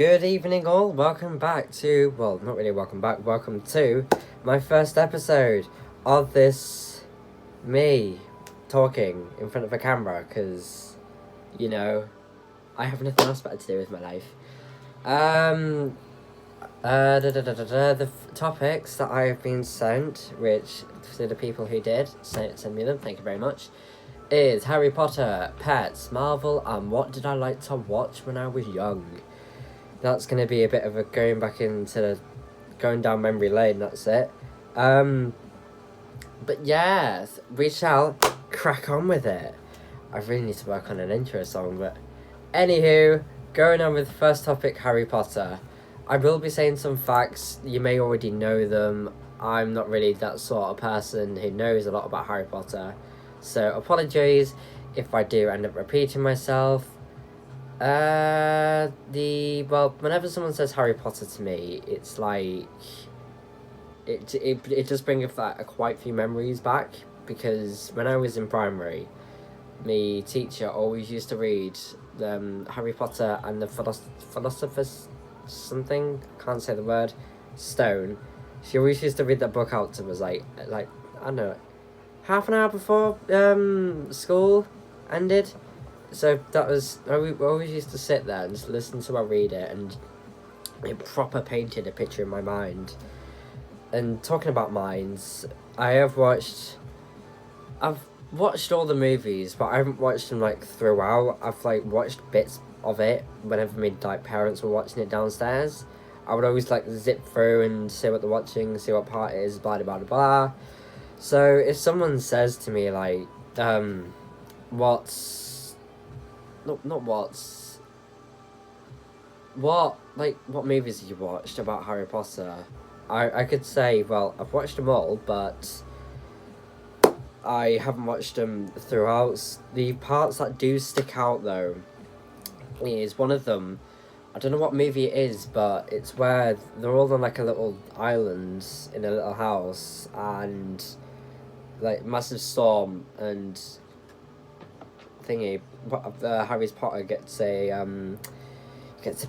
Good evening, all. Welcome back to, well, not really welcome back, welcome to my first episode of this me talking in front of a camera because, I have nothing else better to do with my life. The topics that I have been sent, which to the people who did send me them, thank you very much, is Harry Potter, pets, Marvel, and what did I like to watch when I was young. That's going to be a bit of a going down memory lane, that's it. But yeah, we shall crack on with it. I really need to work on an intro song, but anywho, going on with the first topic, Harry Potter. I will be saying some facts, you may already know them. I'm not really that sort of person who knows a lot about Harry Potter, so apologies if I do end up repeating myself. Whenever someone says Harry Potter to me, it's like it just brings quite a few memories back, because when I was in primary, my teacher always used to read Harry Potter and the Philosopher's something, can't say the word, Stone. She always used to read that book out to us like I don't know, half an hour before school ended. So that was, we always used to sit there and just listen to her read it, and it proper painted a picture in my mind. And talking about minds, I've watched all the movies, but I haven't watched them throughout. I've watched bits of it whenever my parents were watching it downstairs. I would always zip through and see what they're watching, see what part it is, blah blah blah blah. So if someone says to me what movies have you watched about Harry Potter? I could say, well, I've watched them all, but I haven't watched them throughout. The parts that do stick out, though, is one of them. I don't know what movie it is, but it's where they're all on a little island in a little house, and massive storm and thingy. Harry Potter gets a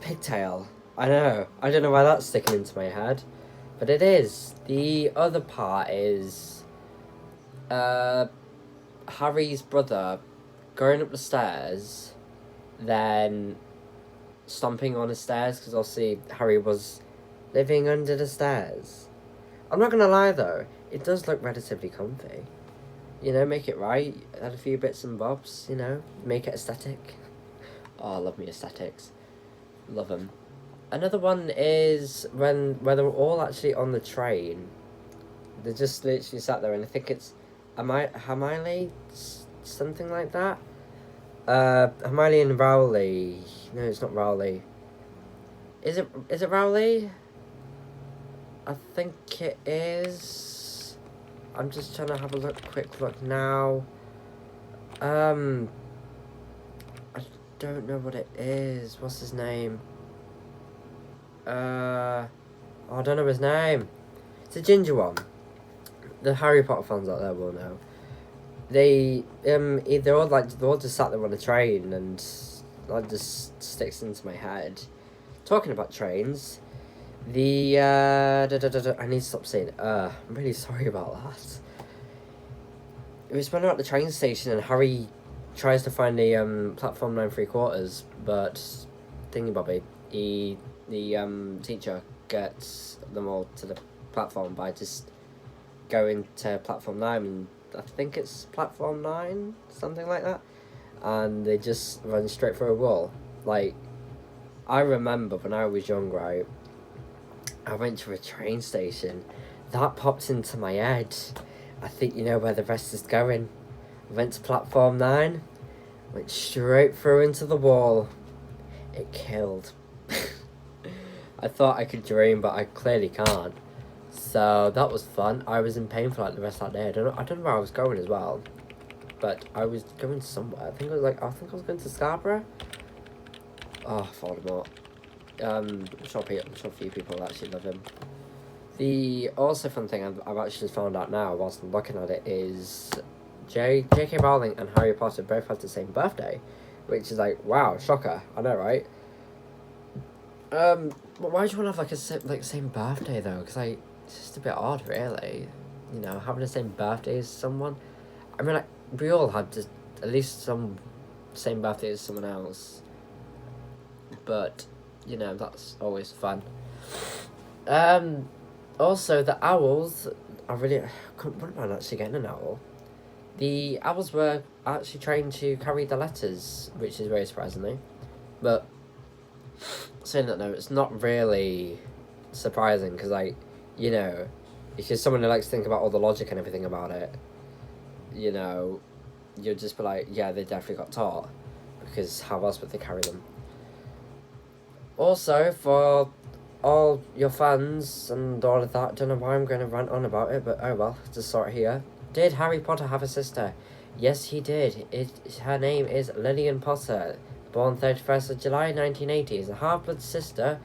pigtail. I don't know why that's sticking into my head, but it is. The other part is Harry's brother going up the stairs, then stomping on the stairs, because obviously Harry was living under the stairs. I'm not gonna lie though, it does look relatively comfy. Make it right, add a few bits and bobs, make it aesthetic. Oh, I love me aesthetics. Love them. Another one is where they're all actually on the train. They just literally sat there, and I think it's Hermione, something like that. Hermione and Rowley. No, it's not Rowley. Is it Rowley? I think it is. I'm just trying to have a quick look now. I don't know what it is. What's his name? I don't know his name. It's a ginger one. The Harry Potter fans out there will know. They're all just sat there on a train, and that just sticks into my head. Talking about trains, I need to stop saying I'm really sorry about that. It was when we're at the train station and Harry tries to find the platform 9 3/4, but thingy the teacher gets them all to the platform by just going to platform 9, and I think it's platform 9, something like that, and they just run straight through a wall. I remember when I was young, right, I went to a train station. That popped into my head. I think you know where the rest is going. I went to platform 9, went straight through into the wall. It killed. I thought I could dream, but I clearly can't. So that was fun. I was in pain for the rest of that day. I don't know where I was going as well, but I was going somewhere. I think I was going to Scarborough. Oh, Voldemort. I'm sure a few people actually love him. The also fun thing I've actually found out now whilst I'm looking at it is J.K. Rowling and Harry Potter both had the same birthday, which is wow, shocker. I know, right? But why do you want to have same birthday though? Because it's just a bit odd, really. You know, having the same birthday as someone. I mean, like we all had just at least some same birthday as someone else. But you know, that's always fun. Also the owls. I wouldn't mind actually getting an owl. The owls were actually trained to carry the letters, which is very surprisingly. But saying that, no, it's not really surprising because, like, you know, if you're someone who likes to think about all the logic and everything about it, you know, you'd just be like, yeah, they definitely got taught because how else would they carry them? Also, for all your fans and all of that, don't know why I'm going to rant on about it, but oh well, just sort of here. Did Harry Potter have a sister? Yes, he did. Her name is Lillian Potter, born 31st of July 1980. Is a half-blood sister,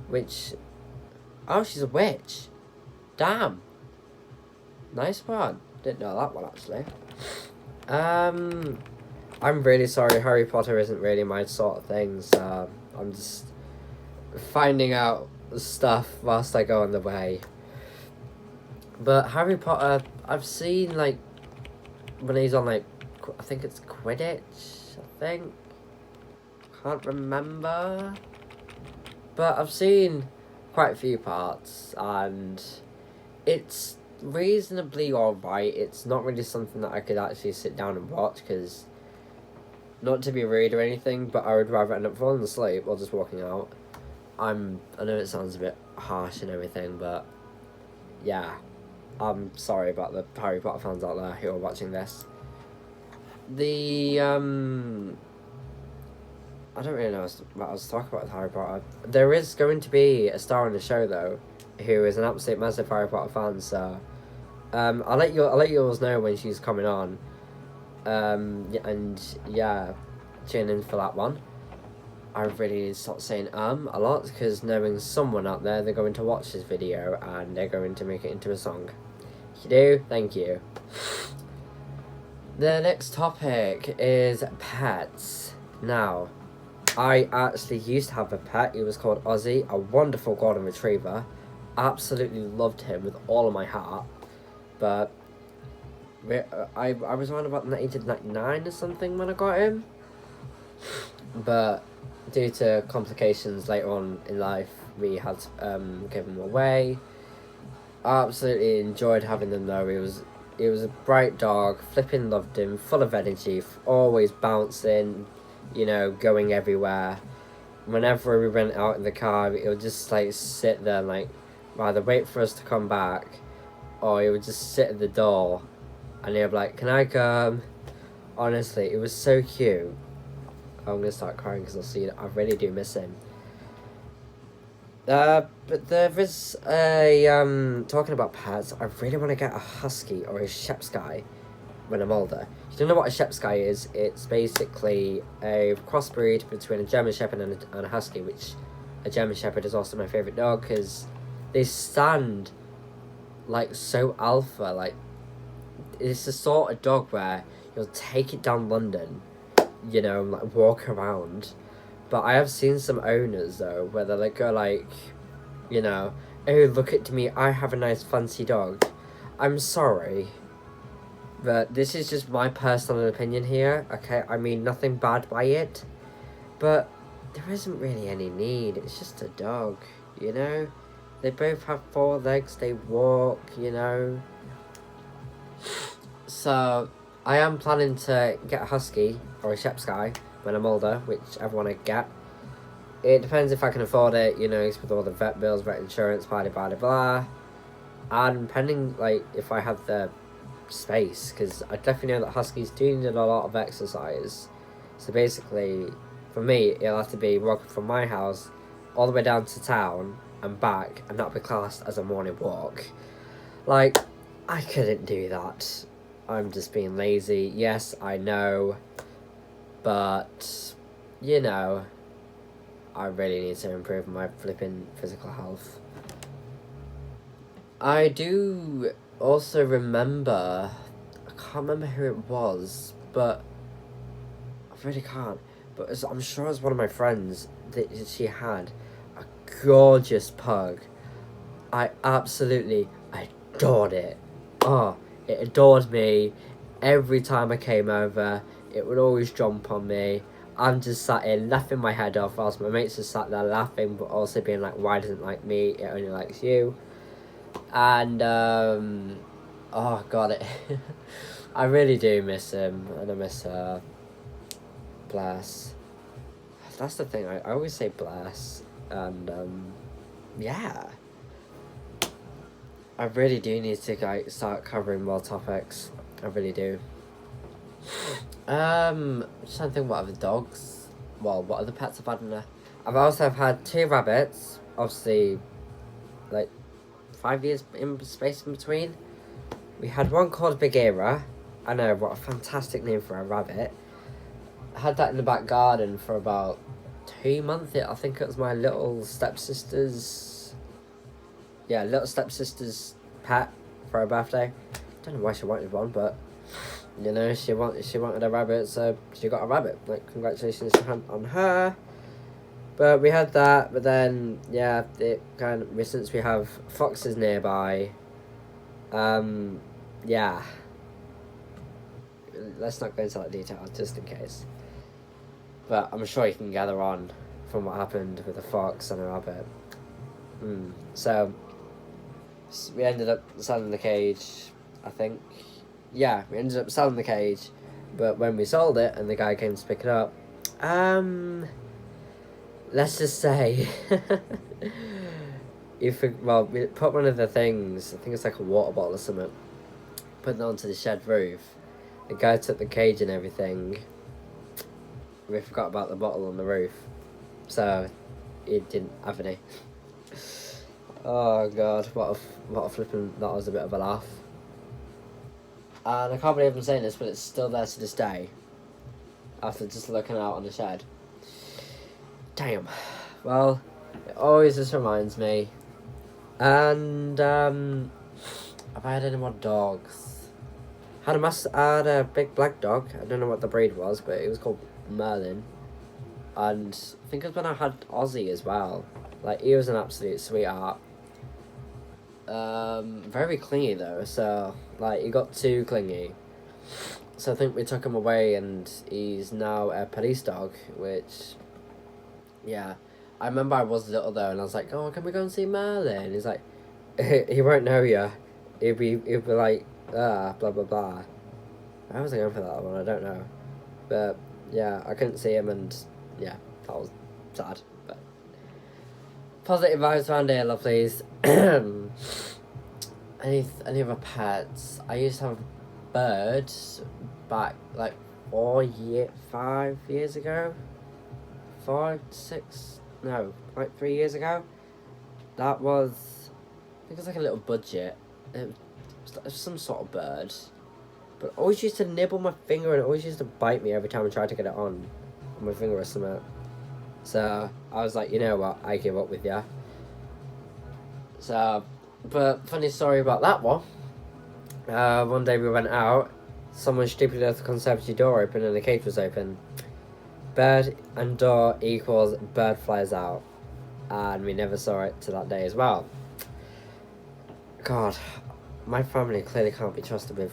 which... Oh, she's a witch. Damn. Nice one. Didn't know that one, actually. I'm really sorry, Harry Potter isn't really my sort of thing, so I'm just finding out stuff whilst I go on the way. But Harry Potter, I've seen, like, when he's on, like, I think it's Quidditch, I think. Can't remember. But I've seen quite a few parts, and it's reasonably alright. It's not really something that I could actually sit down and watch, because, not to be rude or anything, but I would rather end up falling asleep or just walking out. I know it sounds a bit harsh and everything, but yeah, I'm sorry about the Harry Potter fans out there who are watching this. I don't really know what I was talking about with Harry Potter. There is going to be a star on the show though, who is an absolute massive Harry Potter fan. So, I'll let you all know when she's coming on. And yeah, tune in for that one. I really need to stop saying a lot, because knowing someone out there, they're going to watch this video and they're going to make it into a song. If you do, thank you. The next topic is pets. Now, I actually used to have a pet. He was called Ozzy, a wonderful golden retriever. Absolutely loved him with all of my heart. But I was around about the age of 9 or something when I got him. But due to complications later on in life, we had to give him away. I absolutely enjoyed having them though. He was a bright dog, flipping loved him, full of energy, always bouncing, you know, going everywhere. Whenever we went out in the car, he would just like sit there and like either wait for us to come back, or he would just sit at the door and he'd be like, "Can I come?" Honestly, it was so cute. I'm gonna start crying because I really do miss him. But there is a talking about pets. I really want to get a husky or a Shepsky when I'm older. If you don't know what a Shepsky is, it's basically a crossbreed between a German Shepherd and a husky. Which a German Shepherd is also my favorite dog because they stand like so alpha. Like it's the sort of dog where you'll take it down London, you know, and like walk around. But I have seen some owners though where they like go like, you know, "Oh, look at me, I have a nice fancy dog." I'm sorry, but this is just my personal opinion here, okay? I mean nothing bad by it, but there isn't really any need. It's just a dog, you know? They both have 4 legs, they walk, you know? So, I am planning to get a husky or a Shepsky when I'm older, whichever one I get. It depends if I can afford it, you know, with all the vet bills, vet insurance, blah, blah, blah, blah. And depending, like, if I have the space, because I definitely know that huskies do need a lot of exercise. So basically, for me, it'll have to be walking from my house all the way down to town and back, and not be classed as a morning walk. Like, I couldn't do that. I'm just being lazy. Yes, I know. But, you know, I really need to improve my flipping physical health. I do also remember, I can't remember who it was, but I really can't. But I'm sure it was one of my friends that she had a gorgeous pug. I absolutely adored it. Oh, it adored me. Every time I came over, it would always jump on me. I'm just sat here laughing my head off whilst my mates just sat there laughing, but also being like, why doesn't it like me? It only likes you. And, oh god, it I really do miss him, and I miss her. Bless. That's the thing, I always say bless, and, yeah. I really do need to like start covering more topics. I really do. Just trying to think what other dogs. Well, what other pets I've had in there. I've also had 2 rabbits. Obviously, like 5 years in space in between. We had one called Bagheera. I know, what a fantastic name for a rabbit. I had that in the back garden for about 2 months. I think it was my little stepsister's. Yeah, little stepsister's pet for her birthday. Don't know why she wanted one, but you know, she wanted a rabbit, so she got a rabbit. Like, congratulations on her. But we had that, but then yeah, it kind of, since we have foxes nearby, yeah. Let's not go into that detail just in case. But I'm sure you can gather on from what happened with a fox and a rabbit. So we ended up selling the cage, I think. Yeah, we ended up selling the cage, but when we sold it and the guy came to pick it up, let's just say, we put one of the things, I think it's like a water bottle or something, put it onto the shed roof. The guy took the cage and everything. We forgot about the bottle on the roof, so he didn't have any. Oh god, what a flipping, that was a bit of a laugh. And I can't believe I'm saying this, but it's still there to this day. After just looking out on the shed. Damn. Well, it always just reminds me. And, have I had any more dogs? I had a big black dog. I don't know what the breed was, but it was called Merlin. And I think it was when I had Ozzy as well. Like, he was an absolute sweetheart. Very clingy though, so like he got too clingy. So I think we took him away, and he's now a police dog. Which, yeah, I remember I was little though, and I was like, "Oh, can we go and see Merlin?" And he's like, "He won't know you. He'll be like, blah blah blah." Why was I going for that one? I don't know, but yeah, I couldn't see him, and yeah, that was sad. But positive vibes around here, lovelies. Any other pets? I used to have a bird back like 5 years ago. 5, 6, no, like 3 years ago. That was, I think it was like a little budget. It was some sort of bird, but it always used to nibble my finger, and it always used to bite me every time I tried to get it on my finger or something. So I was like, you know what, I give up with ya. So, but funny story about that one. One day we went out, someone stupidly left the conservatory door open and the cage was open. Bird and door equals bird flies out. And we never saw it to that day as well. God, my family clearly can't be trusted with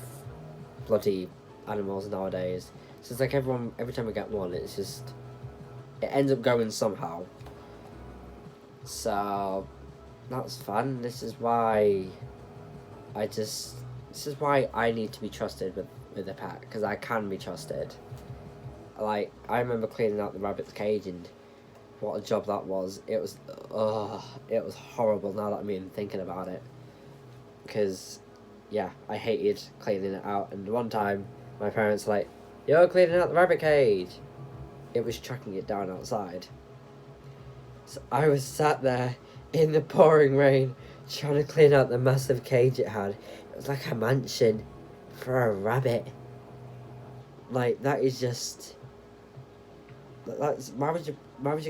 bloody animals nowadays. So it's like every time we get one, it's just, it ends up going somehow. So that's fun. This is why I need to be trusted with a pet, because I can be trusted. Like, I remember cleaning out the rabbit's cage, and what a job that was. It was horrible now that I'm even thinking about it. Because, yeah, I hated cleaning it out. And one time, my parents were like, "You're cleaning out the rabbit cage." It was chucking it down outside. So I was sat there in the pouring rain, trying to clean out the massive cage it had. It was like a mansion for a rabbit. Like, that is just, that's, why would you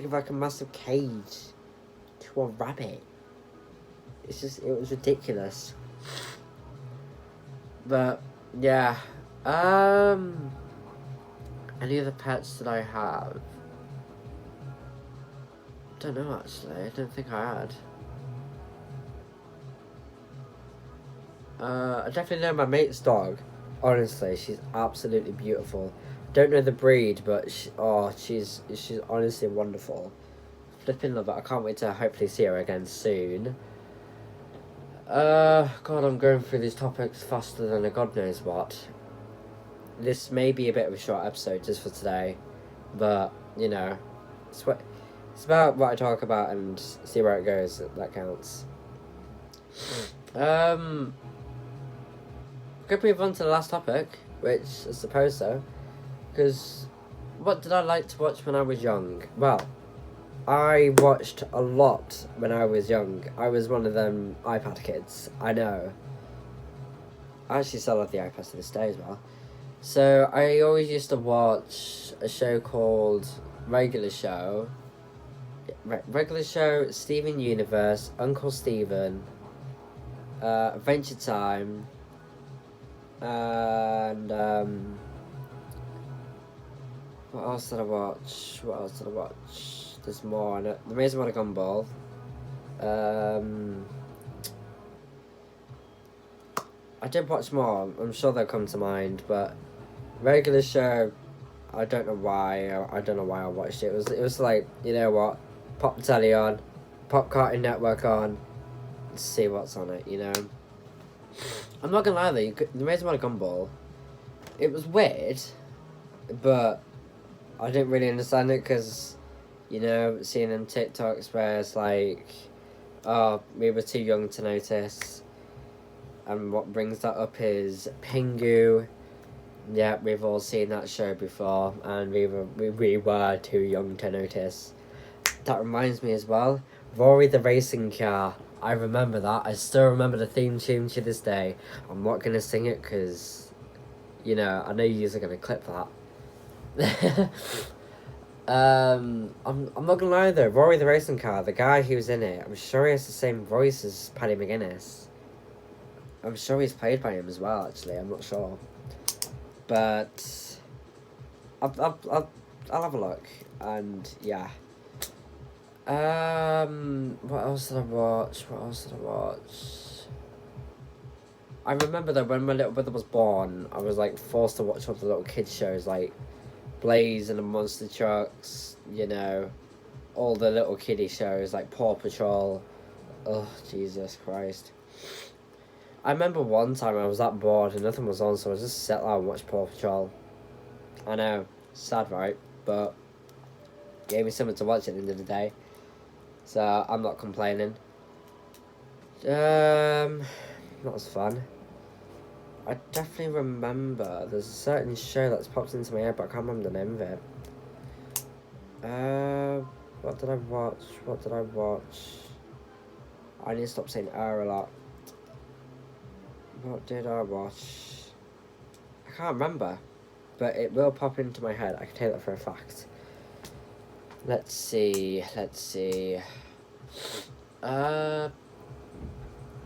give like a massive cage to a rabbit? It's just, it was ridiculous. But yeah, any other pets that I have? don't know actually. I don't think I had. I definitely know my mate's dog. Honestly, she's absolutely beautiful. Don't know the breed, but she's honestly wonderful. Flipping love it. I can't wait to hopefully see her again soon. God, I'm going through these topics faster than a god knows what. This may be a bit of a short episode just for today, but you know, it's about what I talk about and see where it goes. That counts. Could move on to the last topic, which I suppose so, because what did I like to watch when I was young? Well, I watched a lot when I was young. I was one of them iPad kids. I know. I actually still have the iPad to this day as well. So I always used to watch a show called Regular Show. Regular Show, Steven Universe, Uncle Steven, Adventure Time, and what else did I watch? There's more. The Amazing World of Gumball. I did watch more. I'm sure they'll come to mind, but Regular Show, I don't know why. I don't know why I watched it. It was like, you know what? Pop the telly on, pop Cartoon Network on, see what's on it. You know. I'm not gonna lie though. The Amazing World of Gumball, it was weird, but I didn't really understand it because, you know, seeing them TikToks where it's like, oh, we were too young to notice. And what brings that up is Pingu. Yeah, we've all seen that show before, and we were too young to notice. That reminds me as well, Rory the Racing Car. I remember that. I still remember the theme tune to this day. I'm not gonna sing it because, you know, I know you are gonna clip that. I'm not gonna lie though. Rory the Racing Car, the guy who was in it, I'm sure he has the same voice as Paddy McGuinness. I'm sure he's played by him as well. Actually, I'm not sure, but I'll have a look, and yeah. What else did I watch? I remember that when my little brother was born, I was like forced to watch all the little kids shows like Blaze and the Monster Trucks, you know, all the little kiddie shows like Paw Patrol. Oh, Jesus Christ. I remember one time I was that bored and nothing was on, so I just sat there and watched Paw Patrol. I know, sad, right? But gave me something to watch at the end of the day, so I'm not complaining. That was fun. I definitely remember there's a certain show that's popped into my head, but I can't remember the name of it. What did I watch? I need to stop saying a lot. What did I watch? I can't remember, but it will pop into my head. I can tell that for a fact. Let's see. I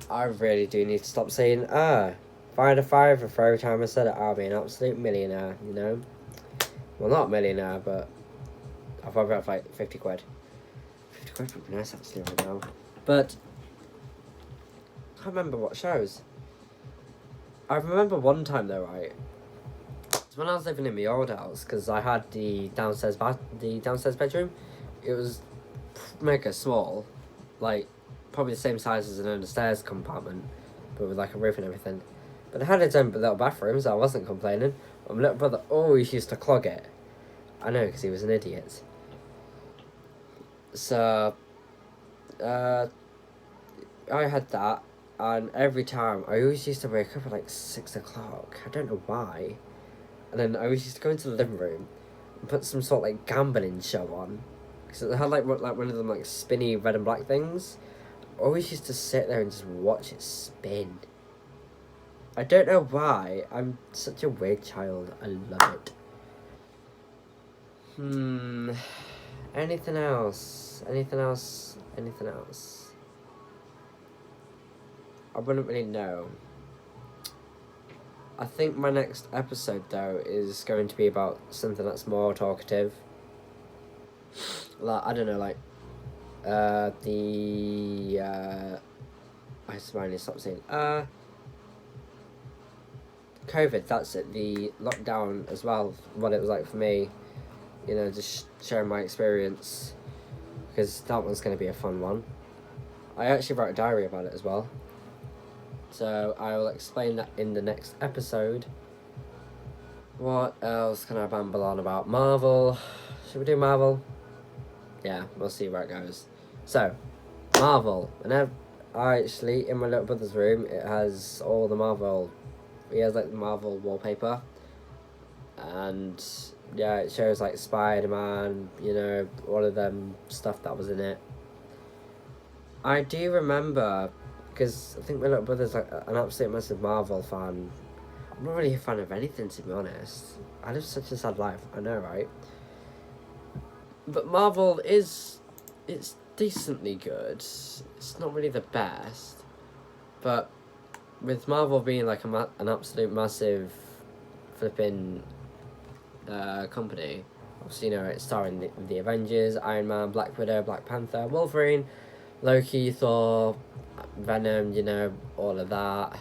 really do need to stop saying If I had a fiver for every time I said it, I'll be an absolute millionaire, you know? Well, not a millionaire, but I'll probably have like 50 quid. 50 quid would be nice actually right now. But I can't remember what shows. I remember one time though, right? It's when I was living in my old house, because I had the downstairs bedroom. It was mega small, like probably the same size as an understairs compartment, but with like a roof and everything. But it had its own little bathroom, so I wasn't complaining. But my little brother always used to clog it. I know, because he was an idiot. So, I had that, and every time, I always used to wake up at like 6 o'clock. I don't know why. And then I always used to go into the living room and put some sort of like gambling show on. Because it had like one of them like spinny red and black things. I always used to sit there and just watch it spin. I don't know why. I'm such a weird child. I love it. Anything else? I wouldn't really know. I think my next episode, though, is going to be about something that's more talkative. Like, I don't know, like, I swear I stop saying COVID. That's it. The lockdown as well. What it was like for me. You know, just sharing my experience, because that one's going to be a fun one. I actually wrote a diary about it as well. So I will explain that in the next episode. What else can I ramble on about? Marvel. Should we do Marvel? Yeah, we'll see where it goes. So, Marvel. And in my little brother's room, it has all the Marvel. He has like the Marvel wallpaper. And yeah, it shows like Spider-Man, you know, all of them stuff that was in it. I do remember, because I think my little brother's like an absolute massive Marvel fan. I'm not really a fan of anything, to be honest. I live such a sad life, I know, right? But Marvel it's decently good. It's not really the best, but with Marvel being like an absolute massive flipping company, obviously, you know, it's starring the Avengers, Iron Man, Black Widow, Black Panther, Wolverine, Loki, Thor, Venom, you know, all of that.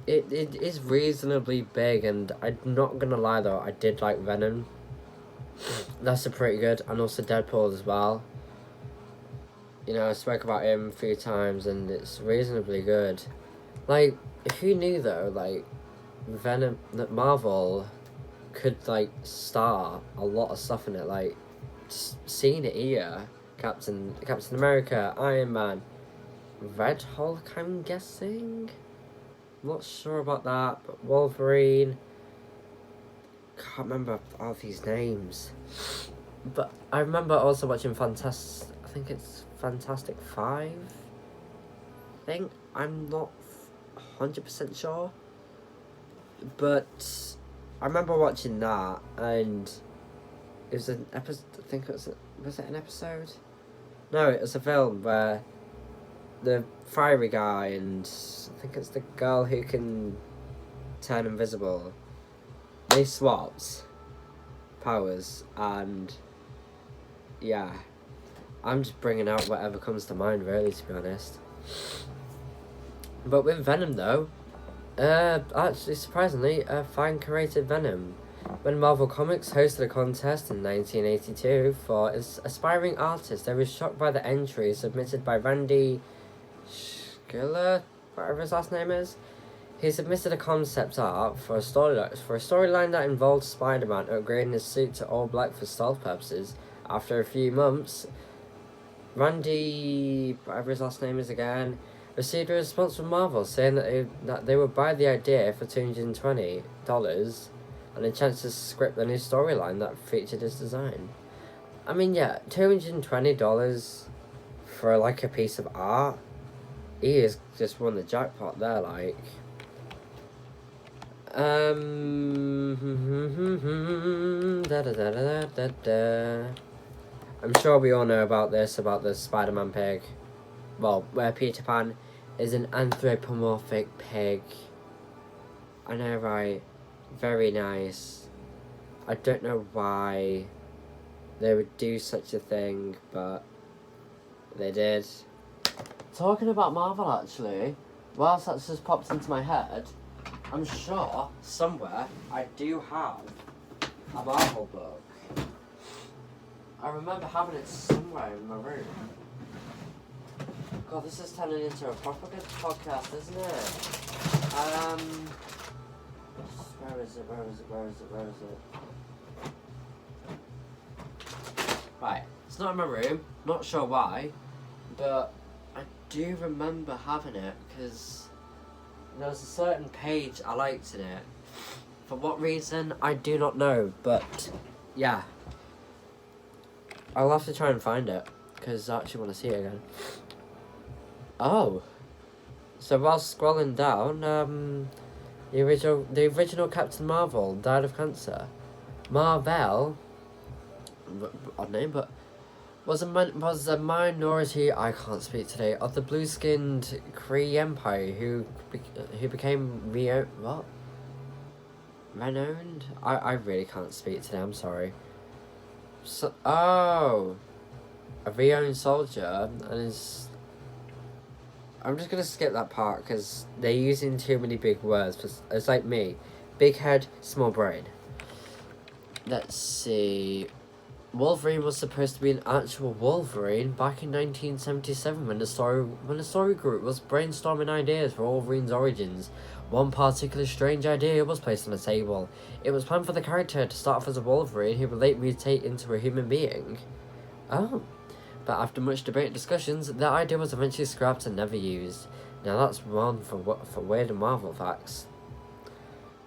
It is reasonably big, and I'm not gonna lie though, I did like Venom. That's a pretty good, and also Deadpool as well. You know, I spoke about him a few times, and it's reasonably good. Like, who knew though, like, Venom, that Marvel could like star a lot of stuff in it, like, seeing it here, Captain America, Iron Man, Red Hulk, I'm guessing. Not sure about that, but Wolverine. Can't remember all these names. But I remember also watching I think it's Fantastic Five. I think. I'm not 100% sure. But I remember watching that, and it was an episode. I think was it an episode? No, it was a film where the fiery guy and I think it's the girl who can turn invisible. They swapped powers, and yeah, I'm just bringing out whatever comes to mind, really, to be honest. But with Venom though, actually surprisingly, a fan created Venom. When Marvel Comics hosted a contest in 1982 for aspiring artists, they were shocked by the entry submitted by Randy Schiller, whatever his last name is. He submitted a concept art for a storyline that involved Spider-Man upgrading his suit to all black for stealth purposes. After a few months, Randy, whatever his last name is again, received a response from Marvel saying that they would buy the idea for $220 and a chance to script the new storyline that featured his design. I mean, yeah, $220 for like a piece of art. He has just won the jackpot there, like. I'm sure we all know about the Spider-Man pig. Well, where Peter Pan is an anthropomorphic pig. I know, right? Very nice. I don't know why they would do such a thing, but they did. Talking about Marvel, actually, whilst that's just popped into my head, I'm sure somewhere I do have a Marvel book. I remember having it somewhere in my room. God, this is turning into a proper good podcast, isn't it? Where is it? Right, it's not in my room, not sure why, but I do remember having it, because there was a certain page I liked in it. For what reason, I do not know, but yeah. I'll have to try and find it, because I actually want to see it again. Oh. So while scrolling down, the original Captain Marvel died of cancer. Marvel, odd name, but was a minority, I can't speak today, of the blue-skinned Kree Empire who became renowned? I really can't speak today, I'm sorry. So, oh. a reowned soldier, and is. I'm just gonna skip that part because they're using too many big words. It's like me, big head, small brain. Let's see. Wolverine was supposed to be an actual Wolverine back in 1977 when the story group was brainstorming ideas for Wolverine's origins. One particular strange idea was placed on the table. It was planned for the character to start off as a Wolverine who would later mutate into a human being. Oh. But after much debate and discussions, the idea was eventually scrapped and never used. Now that's one for weird and Marvel facts.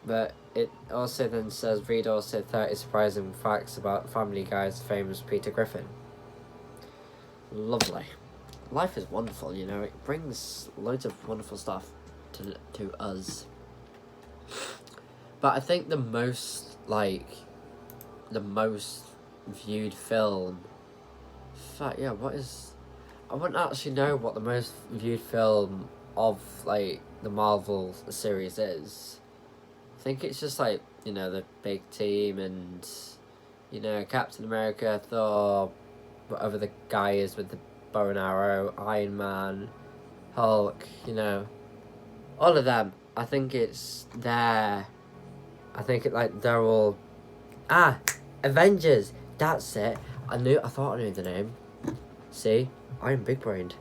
But it also then says, read also 30 surprising facts about Family Guy's famous Peter Griffin. Lovely. Life is wonderful, you know, it brings loads of wonderful stuff to us. But I think the most viewed film... I wouldn't actually know what the most viewed film of, like, the Marvel series is. I think it's just, like, you know, the big team and, you know, Captain America, Thor, whatever the guy is with the bow and arrow, Iron Man, Hulk, you know, all of them. I think it's there. I think they're all... Avengers! That's it. I thought I knew the name. See? I'm big-brained.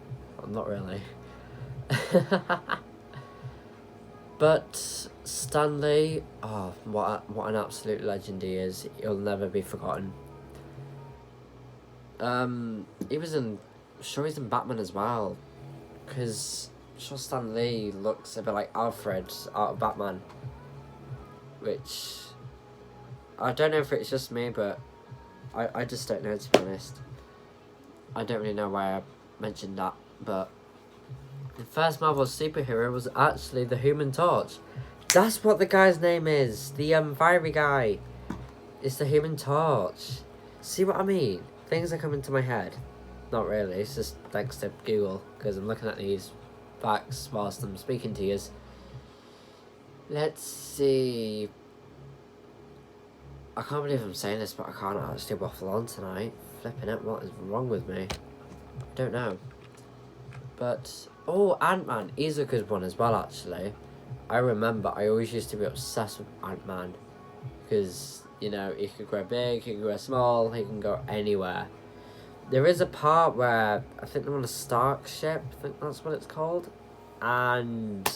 I'm not really. But Stan Lee, what an absolute legend he is. He'll never be forgotten. He's in Batman as well. Because Stan Lee looks a bit like Alfred out of Batman. Which, I don't know if it's just me, but I just don't know, to be honest. I don't really know why I mentioned that, but the first Marvel superhero was actually the Human Torch. That's what the guy's name is. The fiery guy. It's the Human Torch. See what I mean? Things are coming to my head. Not really. It's just thanks to Google, because I'm looking at these facts whilst I'm speaking to you. Let's see. I can't believe I'm saying this, but I can't actually waffle on tonight. Flipping it, what is wrong with me? I don't know. But, Ant-Man is a good one as well, actually. I remember I always used to be obsessed with Ant-Man. Because, you know, he could grow big, he can grow small, he can go anywhere. There is a part where, I think they're on a Stark ship, I think that's what it's called. And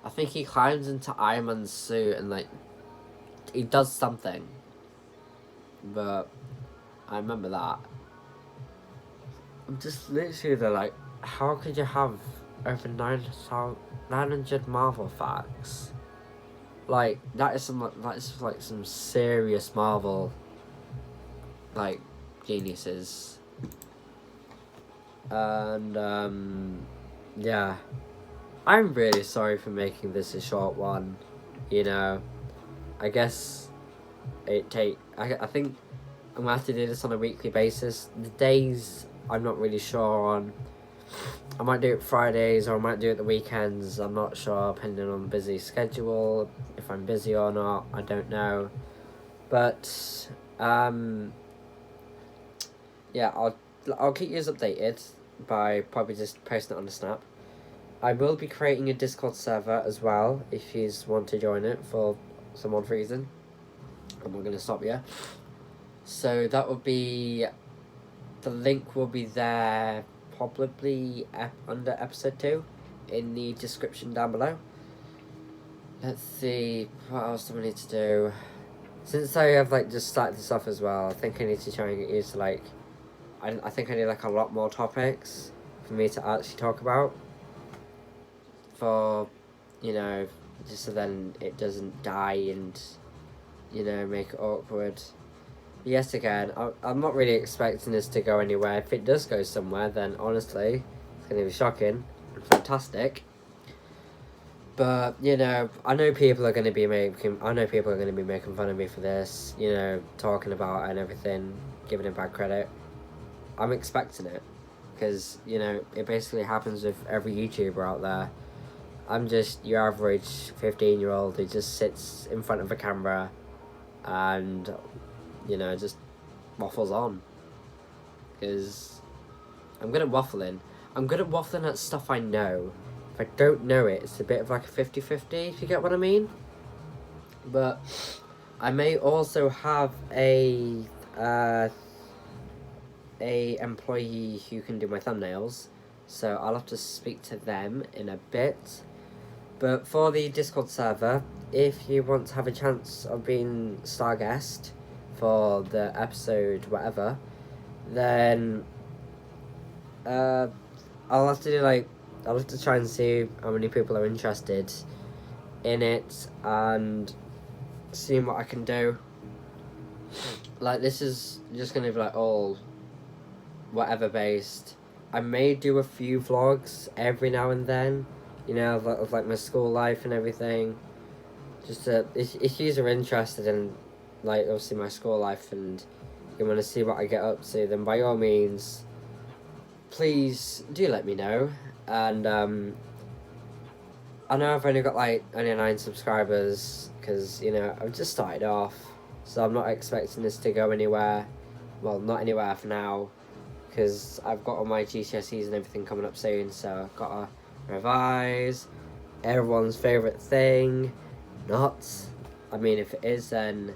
I think he climbs into Iron Man's suit and, like, he does something. But I remember that. I'm just literally like, how could you have over 900 Marvel facts? Like, that's some serious Marvel, like, geniuses. And yeah, I'm really sorry for making this a short one. You know, I guess I think I'm gonna have to do this on a weekly basis. The days I'm not really sure on. I might do it Fridays or I might do it the weekends. I'm not sure, depending on the busy schedule. If I'm busy or not, I don't know. But yeah, I'll keep you updated by probably just posting it on the Snap. I will be creating a Discord server as well if you want to join it for some odd reason. I'm not going to stop you. So that will be... The link will be there probably under episode 2 in the description down below. Let's see, what else do we need to do? Since I have just started this off as well, I think I need to try and get used to I think I need a lot more topics for me to actually talk about. For, you know, just so then it doesn't die and, you know, make it awkward. Yes, again, I'm not really expecting this to go anywhere. If it does go somewhere, then honestly, it's going to be shocking and fantastic. But, you know, I know people are going to be making fun of me for this, you know, talking about it and everything, giving it bad credit. I'm expecting it, because, you know, it basically happens with every YouTuber out there. I'm just your average 15-year-old who just sits in front of a camera and, you know, just waffles on. because I'm good at waffling. I'm good at waffling at stuff I know. If I don't know it, it's a bit of like a 50-50, if you get what I mean. But I may also have a employee who can do my thumbnails, so I'll have to speak to them in a bit. But for the Discord server, if you want to have a chance of being star guest for the episode whatever, then I'll have to I'll have to try and see how many people are interested in it and seeing what I can do. Like, this is just gonna be like all whatever based. I may do a few vlogs every now and then, you know, of like my school life and everything. Just if you are interested in, like, obviously my school life and you want to see what I get up to, then by all means, please do let me know. And I know I've only got like only 9 subscribers because, you know, I've just started off, so I'm not expecting this to go anywhere. Well, not anywhere for now, because I've got all my GCSEs and everything coming up soon, so I've got to revise. Everyone's favourite thing. Not. I mean, if it is, then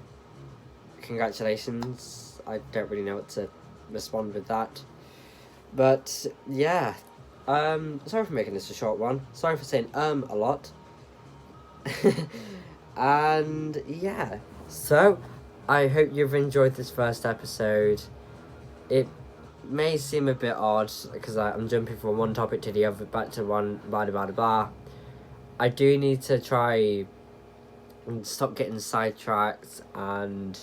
congratulations. I don't really know what to respond with that. But, yeah. Sorry for making this a short one. Sorry for saying a lot. And, yeah. So, I hope you've enjoyed this first episode. It may seem a bit odd because I'm jumping from one topic to the other, back to one, blah blah blah blah. I do need to try and stop getting sidetracked and,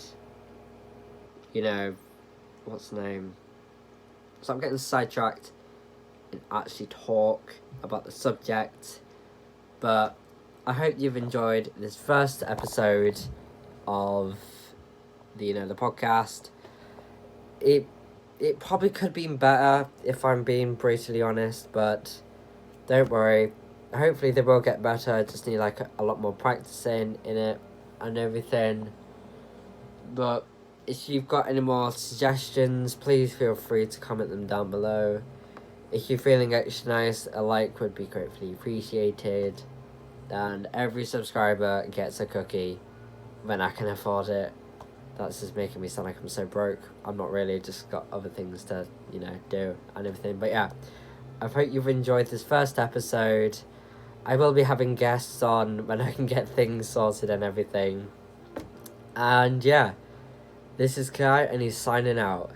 you know, what's the name? Stop getting sidetracked and actually talk about the subject. But I hope you've enjoyed this first episode of the podcast. It probably could have been better, if I'm being brutally honest, but don't worry. Hopefully they will get better. I just need like a lot more practicing in it and everything. But if you've got any more suggestions, please feel free to comment them down below. If you're feeling extra nice, a like would be gratefully appreciated. And every subscriber gets a cookie when I can afford it. That's just making me sound like I'm so broke. I'm not really, just got other things to, you know, do and everything. But yeah, I hope you've enjoyed this first episode. I will be having guests on when I can get things sorted and everything. And yeah, this is Kai and he's signing out.